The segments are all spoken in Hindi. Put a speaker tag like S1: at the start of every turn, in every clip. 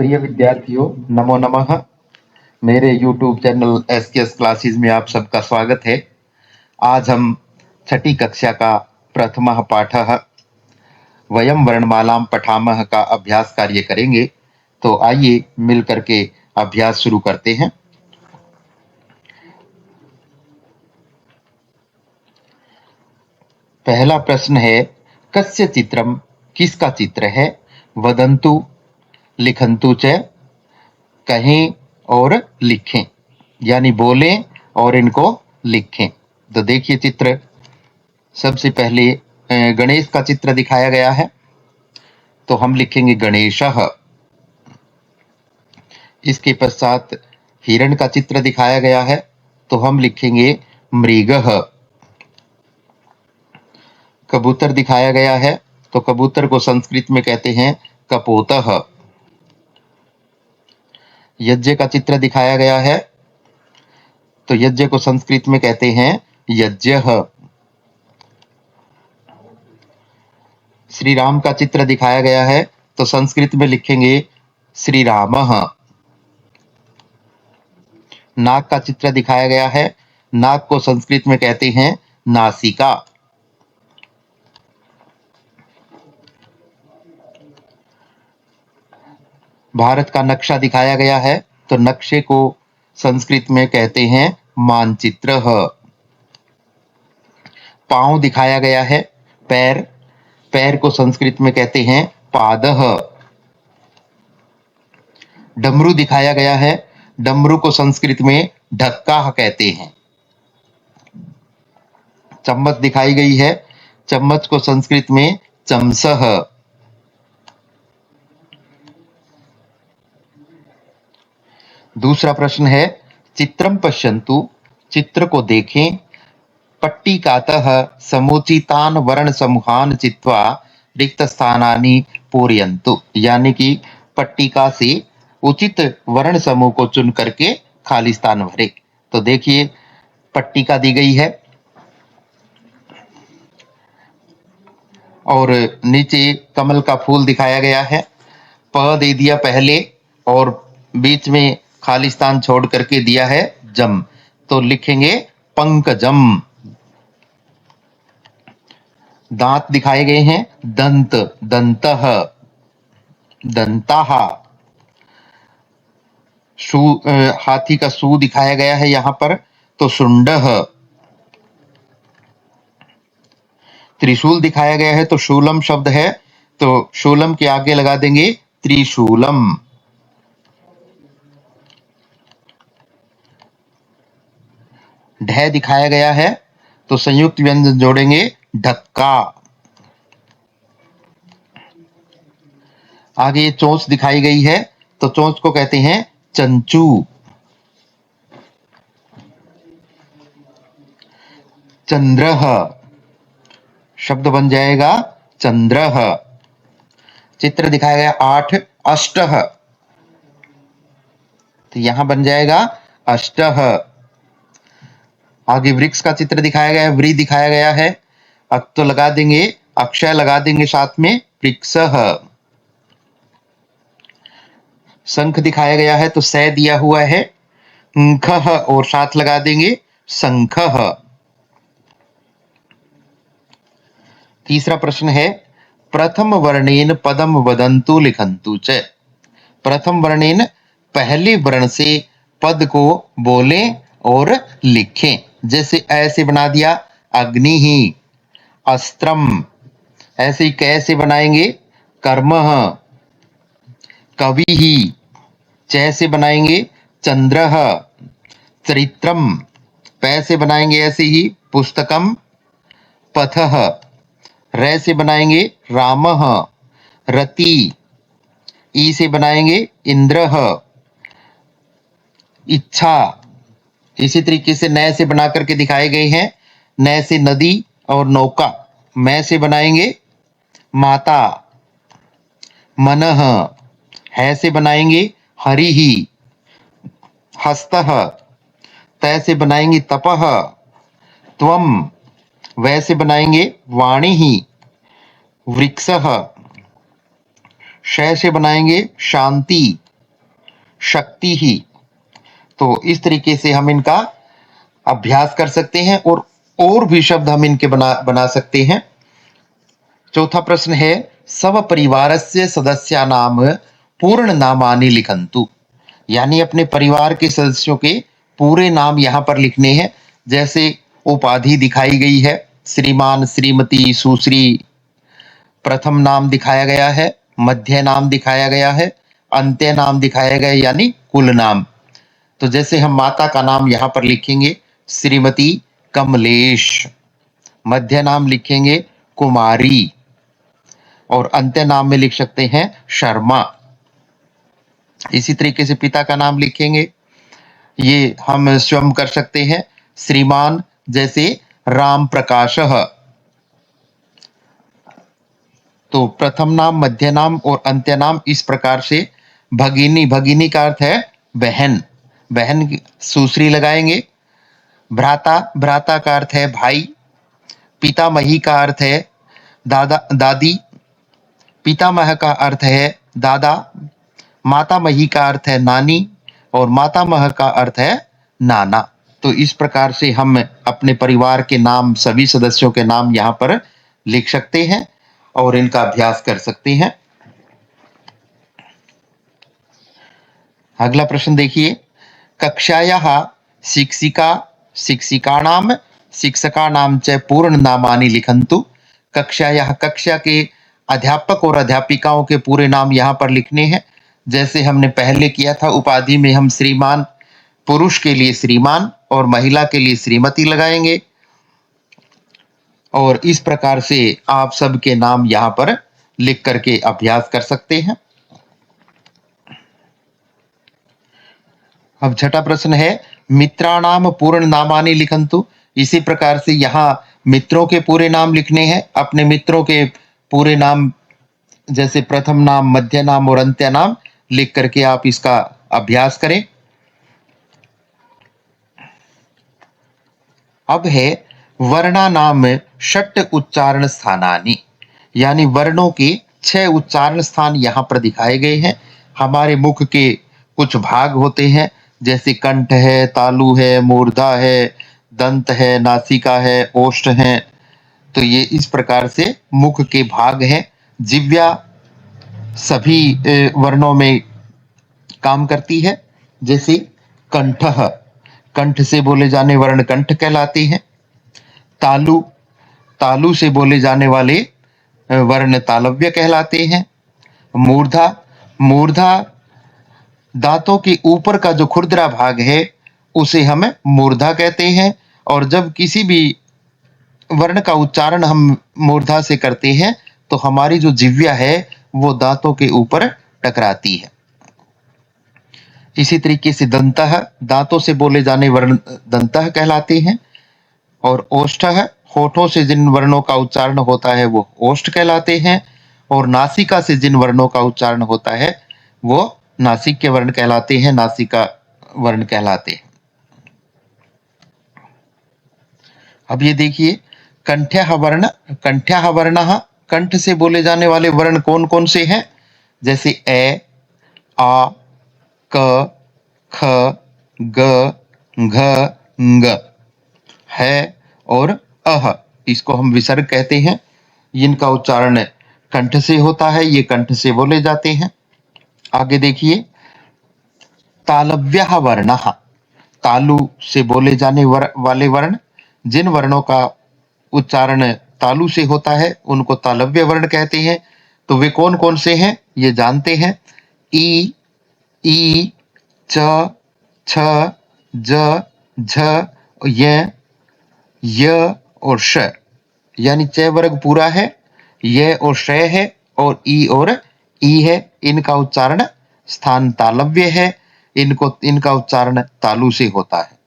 S1: प्रिय विद्यार्थियों, नमो नमः। मेरे YouTube चैनल SKS क्लासेस में आप सबका स्वागत है। आज हम छठी कक्षा का प्रथमः पाठः वयं वर्णमालां पठामः का अभ्यास कार्य करेंगे। तो आइए मिल करके अभ्यास शुरू करते हैं। पहला प्रश्न है, कस्य चित्रम, किसका चित्र है? वदन्तु, लिखन्तु च, कहें और लिखें, यानी बोलें और इनको लिखें। तो देखिए चित्र, सबसे पहले गणेश का चित्र दिखाया गया है, तो हम लिखेंगे गणेशः। इसके पश्चात हिरण का चित्र दिखाया गया है, तो हम लिखेंगे मृगः। कबूतर दिखाया गया है, तो कबूतर को संस्कृत में कहते हैं कपोतः। यज्ञ का चित्र दिखाया गया है, तो यज्ञ को संस्कृत में कहते हैं यज्ञः। श्री राम का चित्र दिखाया गया है, तो संस्कृत में लिखेंगे श्री रामः। नाग का चित्र दिखाया गया है, नाग को संस्कृत में कहते हैं नासिका। भारत का नक्शा दिखाया गया है, तो नक्शे को संस्कृत में कहते हैं मानचित्र। पांव दिखाया गया है, पैर, पैर को संस्कृत में कहते हैं पादः। डमरू दिखाया गया है, डमरू को संस्कृत में ढक्का कहते हैं। चम्मच दिखाई गई है, चम्मच को संस्कृत में चमसः। दूसरा प्रश्न है, चित्रम पश्यन्तु, चित्र को देखें, पट्टिकातः समुचितान वर्ण समूहान चित्वा रिक्त स्थानानि पूरयन्तु, यानी कि पट्टिका से उचित वर्ण समूह को चुन करके खाली स्थान भरे। तो देखिए पट्टिका दी गई है और नीचे कमल का फूल दिखाया गया है। प दे दिया पहले और बीच में खाली स्थान छोड़ करके दिया है जम, तो लिखेंगे पंकजम। दांत दिखाए गए हैं, दंत, दंतः, दंताः। हाथी का सूंड दिखाया गया है यहां पर, तो शुंडः। त्रिशूल दिखाया गया है, तो शूलम शब्द है, तो शूलम के आगे लगा देंगे त्रिशूलम। ढ दिखाया गया है, तो संयुक्त व्यंजन जोड़ेंगे ढक्का। आगे चोंच दिखाई गई है, तो चोंच को कहते हैं चंचू। चंद्रः शब्द बन जाएगा चंद्रः। चित्र दिखाया गया 8, अष्टः, तो यहां बन जाएगा अष्टः। आगे वृक्ष का चित्र दिखाया गया है, व्री दिखाया गया है, अब तो लगा देंगे अक्षय, लगा देंगे साथ में वृक्षः। शंख दिखाया गया है, तो सै दिया हुआ है, खः और साथ लगा देंगे शंखः। तीसरा प्रश्न है, प्रथम वर्णेन पदम वदन्तु लिखन्तु च। प्रथम वर्णेन पहले वर्ण से पद को बोलें और लिखें। जैसे ऐसे बना दिया अग्नि ही, अस्त्रम, ऐसे ही कैसे बनाएंगे कर्मः, कवि ही, जैसे बनाएंगे चंद्रः, चरित्रम, पैसे बनाएंगे ऐसे ही पुस्तकम, पथः, रै से बनाएंगे रामः, रति, ई से बनाएंगे इंद्रः, इच्छा। इसी तरीके से नय से बना करके दिखाए गए हैं, नय से नदी और नौका, मैं से बनाएंगे माता, मनः, है से बनाएंगे हरि ही, हस्तः, तय से बनाएंगे तपः, त्वम, वैसे बनाएंगे वाणी ही, वृक्षः, शय से बनाएंगे शांति, शक्ति ही। तो इस तरीके से हम इनका अभ्यास कर सकते हैं और भी शब्द हम इनके बना सकते हैं। चौथा प्रश्न है सब परिवारस्य सदस्यानाम पूर्ण नामानि लिखन्तु। यानी अपने परिवार के सदस्यों के पूरे नाम यहाँ पर लिखने हैं। जैसे उपाधि दिखाई गई है, श्रीमान, श्रीमती, सुश्री। प्रथम नाम दिखाया गया है, मध्य नाम दिखाया गया है, अंत्य नाम दिखाया गया है, यानी कुल नाम। तो जैसे हम माता का नाम यहाँ पर लिखेंगे श्रीमती कमलेश, मध्य नाम लिखेंगे कुमारी, और अंत्य नाम में लिख सकते हैं शर्मा। इसी तरीके से पिता का नाम लिखेंगे, ये हम स्वयं कर सकते हैं श्रीमान, जैसे राम प्रकाशः। तो प्रथम नाम, मध्य नाम और अंत्य नाम इस प्रकार से। भगिनी, भगिनी का अर्थ है बहन, बहन की सुश्री लगाएंगे। भ्राता, भ्राता का अर्थ है भाई। पितामही का अर्थ है दादा दादी। पितामह का अर्थ है दादा। मातामही का अर्थ है नानी, और मातामह का अर्थ है नाना। तो इस प्रकार से हम अपने परिवार के नाम, सभी सदस्यों के नाम यहाँ पर लिख सकते हैं और इनका अभ्यास कर सकते हैं। अगला प्रश्न देखिए, कक्षायाः शिक्षिका शिक्षिकाणाम शिक्षकाणाम च पूर्ण नामानि लिखन्तु। कक्षायाः, कक्षा के अध्यापक और अध्यापिकाओं के पूरे नाम यहाँ पर लिखने हैं। जैसे हमने पहले किया था, उपाधि में हम श्रीमान, पुरुष के लिए श्रीमान और महिला के लिए श्रीमती लगाएंगे। और इस प्रकार से आप सबके नाम यहाँ पर लिख करके अभ्यास कर सकते हैं। अब छठा प्रश्न है मित्राणाम पूर्ण नामानि लिखन्तु। इसी प्रकार से यहाँ मित्रों के पूरे नाम लिखने हैं। अपने मित्रों के पूरे नाम, जैसे प्रथम नाम, मध्य नाम और अंत्य नाम लिख करके आप इसका अभ्यास करें। अब है वर्णानाम षट् उच्चारण स्थानानि। यानी वर्णों के 6 उच्चारण स्थान यहाँ पर दिखाए गए हैं। हमारे मुख के कुछ भाग होते हैं, जैसे कंठ है, तालु है, मूर्धा है, दंत है, नासिका है, ओष्ठ है। तो ये इस प्रकार से मुख के भाग हैं। जिह्वा सभी वर्णों में काम करती है। जैसे कंठः, कंठ से बोले जाने वर्ण कंठ कहलाते हैं। तालु, तालु से बोले जाने वाले वर्ण तालव्य कहलाते हैं। मूर्धा, मूर्धा दांतों के ऊपर का जो खुरदरा भाग है उसे हम मूर्धा कहते हैं। और जब किसी भी वर्ण का उच्चारण हम मूर्धा से करते हैं तो हमारी जो जिह्वा है वो दांतों के ऊपर टकराती है। इसी तरीके से दंतः, दांतों से बोले जाने वर्ण दंतः कहलाते हैं। और ओष्ठः, होठों से जिन वर्णों का उच्चारण होता है वो ओष्ठ कहलाते हैं। और नासिका से जिन वर्णों का उच्चारण होता है वो नासिक के वर्ण कहलाते हैं, नासिका वर्ण कहलाते हैं। अब ये देखिए, कंठ्यः वर्ण, कंठ्यः वर्णः, कंठ से बोले जाने वाले वर्ण कौन कौन से हैं? जैसे ए, आ, क, ख, ग, घ, ङ है और अह, इसको हम विसर्ग कहते हैं। इनका उच्चारण कंठ से होता है, ये कंठ से बोले जाते हैं। आगे देखिए, तालव्यः वर्णः, तालु से बोले जाने वाले वर्ण, जिन वर्णों का उच्चारण तालु से होता है उनको तालव्य वर्ण कहते हैं। तो वे कौन कौन से हैं ये जानते हैं। ई, ई, च, छ, ज, झ, य और श। यानी च वर्ग पूरा है, य और श है, और ई और ई है। इनका उच्चारण स्थान तालव्य है, इनका उच्चारण तालु से होता है।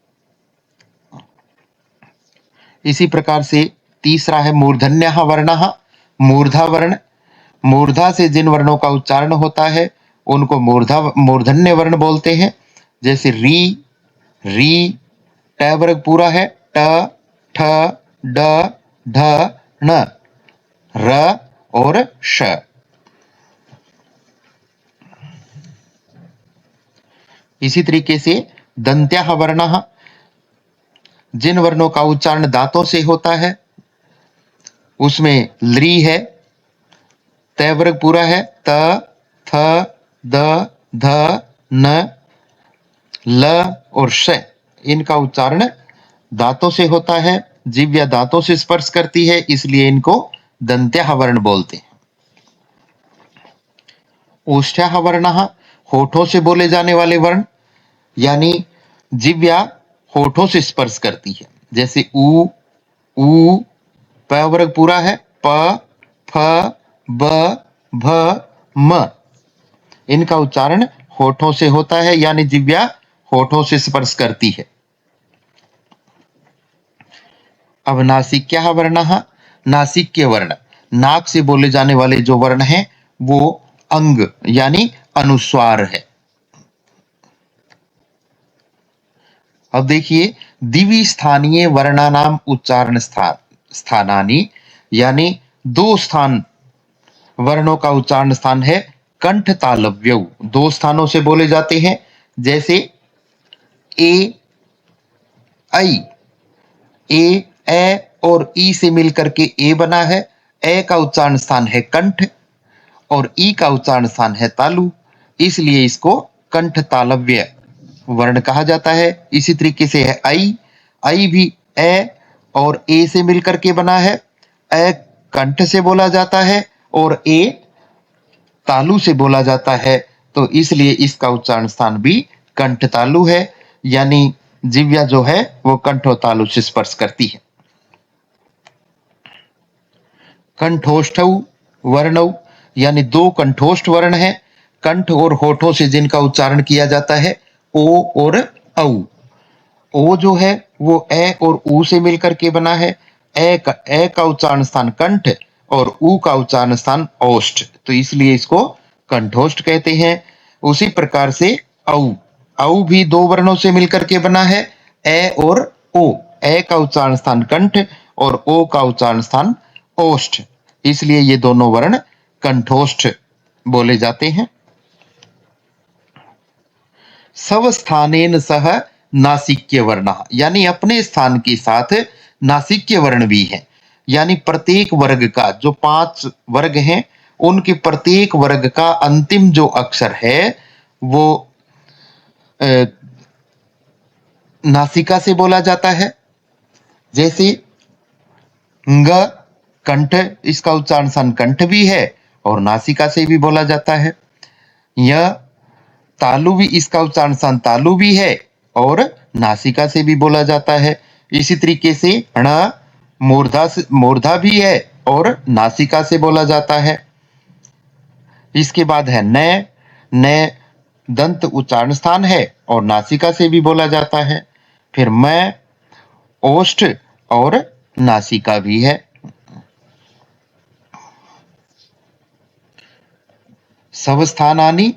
S1: इसी प्रकार से तीसरा है मूर्धन्यः वर्णः, मूर्धा वर्ण, मूर्धा से जिन वर्णों का उच्चारण होता है उनको मूर्धन्य वर्ण बोलते हैं। जैसे री, री, ट वर्ग पूरा है, ट, ठ, ड, ढ, ण, र और श। इसी तरीके से दंत्याः वर्णः, जिन वर्णों का उच्चारण दांतों से होता है उसमें लृ है, तय वर्ग पूरा है, त, थ, द, ध, न, ल और श, इनका उच्चारण दांतों से होता है। जिह्वा दांतों से स्पर्श करती है, इसलिए इनको दंत्याः वर्ण बोलते हैं। ओष्ठ्याः वर्णः, होठों से बोले जाने वाले वर्ण, यानी जिह्वा होठों से स्पर्श करती है। जैसे उ, ऊ, प वर्ग पूरा है, प, फ, ब, भ, म, इनका उच्चारण होठों से होता है, यानी जिह्वा होठों से स्पर्श करती है। अब नासिक्याः वर्णः, नासिक्य वर्ण, नाक से बोले जाने वाले जो वर्ण हैं वो अंग यानी अनुस्वार है। अब देखिए, द्विवी स्थानीय वर्णानाम उच्चारण स्थानानि, यानी दो स्थान वर्णों का उच्चारण स्थान है कंठ तालव्यौ, दो स्थानों से बोले जाते हैं। जैसे ए, ऐ, ए और ई से मिलकर के ए बना है। ए का उच्चारण स्थान है कंठ और ई का उच्चारण स्थान है तालु, इसलिए इसको कंठ तालव्य वर्ण कहा जाता है। इसी तरीके से है ऐ, ऐ भी ए और ए से मिलकर के बना है। ए कंठ से बोला जाता है और ए तालु से बोला जाता है, तो इसलिए इसका उच्चारण स्थान भी कंठ तालु है, यानी जिह्वा जो है वो कंठ और तालु से स्पर्श करती है। कंठोष्ठौ वर्णौ, यानी दो कंठोष्ठ वर्ण है, कंठ और होठों से जिनका उच्चारण किया जाता है, ओ और औ। ओ जो है वो ए और ऊ से मिलकर के बना है। ए का उच्चारण स्थान कंठ और ऊ का उच्चारण स्थान ओष्ठ, तो इसलिए इसको कंठोष्ठ कहते हैं। उसी प्रकार से औ, औ भी दो वर्णों से मिलकर के बना है, ए और ओ। ए का उच्चारण स्थान कंठ और ओ का उच्चारण स्थान ओष्ठ, इसलिए ये दोनों वर्ण कंठोष्ठ बोले जाते हैं। स्वस्थानेन सह नासिक्य वर्ण, यानी अपने स्थान के साथ नासिक्य वर्ण भी है, यानी प्रत्येक वर्ग का जो 5 वर्ग हैं उनके प्रत्येक वर्ग का अंतिम जो अक्षर है वो नासिका से बोला जाता है। जैसे ग, कंठ, इसका उच्चारण स्थान कंठ भी है और नासिका से भी बोला जाता है। य, तालु भी, इसका उच्चारण स्थान तालु भी है और नासिका से भी बोला जाता है। इसी तरीके से ण, मूर्धा भी है और नासिका से बोला जाता है। इसके बाद है न, न दंत उच्चारण स्थान है और नासिका से भी बोला जाता है। फिर म, ओष्ठ और नासिका भी है। स्वस्थानानि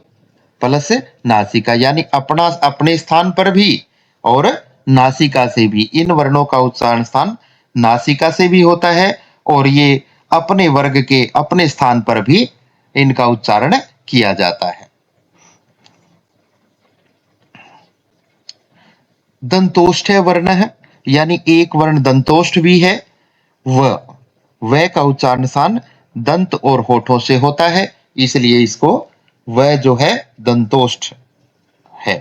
S1: प्लस नासिका, यानी अपने स्थान पर भी और नासिका से भी, इन वर्णों का उच्चारण स्थान नासिका से भी होता है और ये अपने वर्ग के अपने स्थान पर भी इनका उच्चारण किया जाता है। दंतोष्ठ वर्ण है, यानी एक वर्ण दंतोष्ठ भी है, व का उच्चारण स्थान दंत और होठों से होता है, इसलिए इसको व जो है दंतोष्ठ है।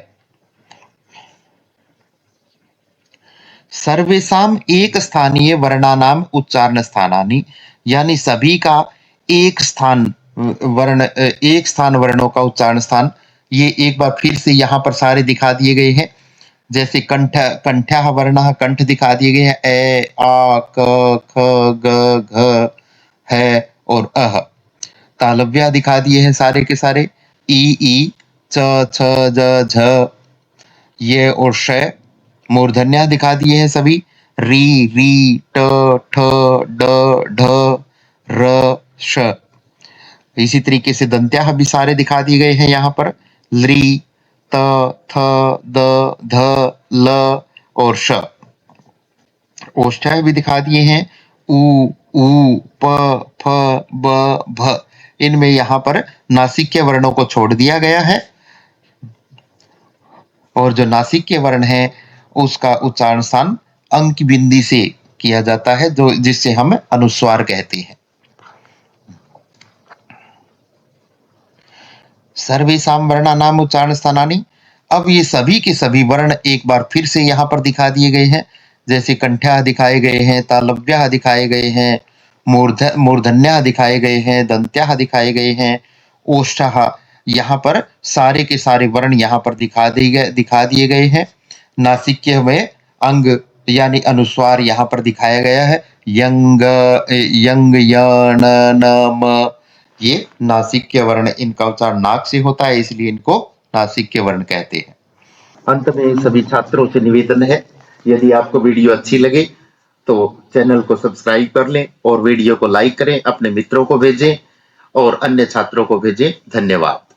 S1: सर्वेषाम एक स्थानीय वर्णानाम उच्चारण स्थानानि, यानी सभी का एक स्थान वर्णों का उच्चारण स्थान, ये एक बार फिर से यहाँ पर सारे दिखा दिए गए हैं। जैसे कंठ्याः वर्णः, कंठ दिखा दिए गए हैं, ए, आ, क, ख, ग, घ, है और अह। तालव्य दिखा दिए हैं सारे के सारे, ई, च, छ, ज, झ, ये और श। मूर्धन्य दिखा दिए हैं सभी, री, ट, ठ, ड, ढ, र, श। इसी तरीके से दंत्याः भी सारे दिखा दिए गए हैं यहाँ पर, लृ, त, थ, द, ध, ल और श। ओष्ठ्याः भी दिखा दिए हैं, ऊ, प, फ, ब, भ। इनमें यहाँ पर नासिक्य वर्णों को छोड़ दिया गया है। और जो नासिक वर्ण है उसका उच्चारण स्थान अंक बिंदी से किया जाता है, जो जिससे हम अनुस्वार कहते हैं। सर्वेषां वर्णानाम उच्चारण स्थानानि। अब ये सभी के सभी वर्ण एक बार फिर से यहाँ पर दिखा दिए गए हैं। जैसे कंठ्या दिखाए गए हैं, तालव्या दिखाए गए हैं, मूर्धन्या दिखाए गए हैं, दंत्या दिखाए गए हैं, ओष्ठा। यहाँ पर सारे के सारे वर्ण यहाँ पर दिखा दिए गए हैं। नासिक्य में अंग यानी अनुस्वार यहाँ पर दिखाया गया है। यंग यंग यण न म, ये नासिक्य वर्ण, इनका उच्चारण नाक से होता है, इसलिए इनको नासिक्य वर्ण कहते हैं। अंत में सभी छात्रों से निवेदन है, यदि आपको वीडियो अच्छी लगे तो चैनल को सब्सक्राइब कर लें और वीडियो को लाइक करें, अपने मित्रों को भेजें और अन्य छात्रों को भेजें। धन्यवाद।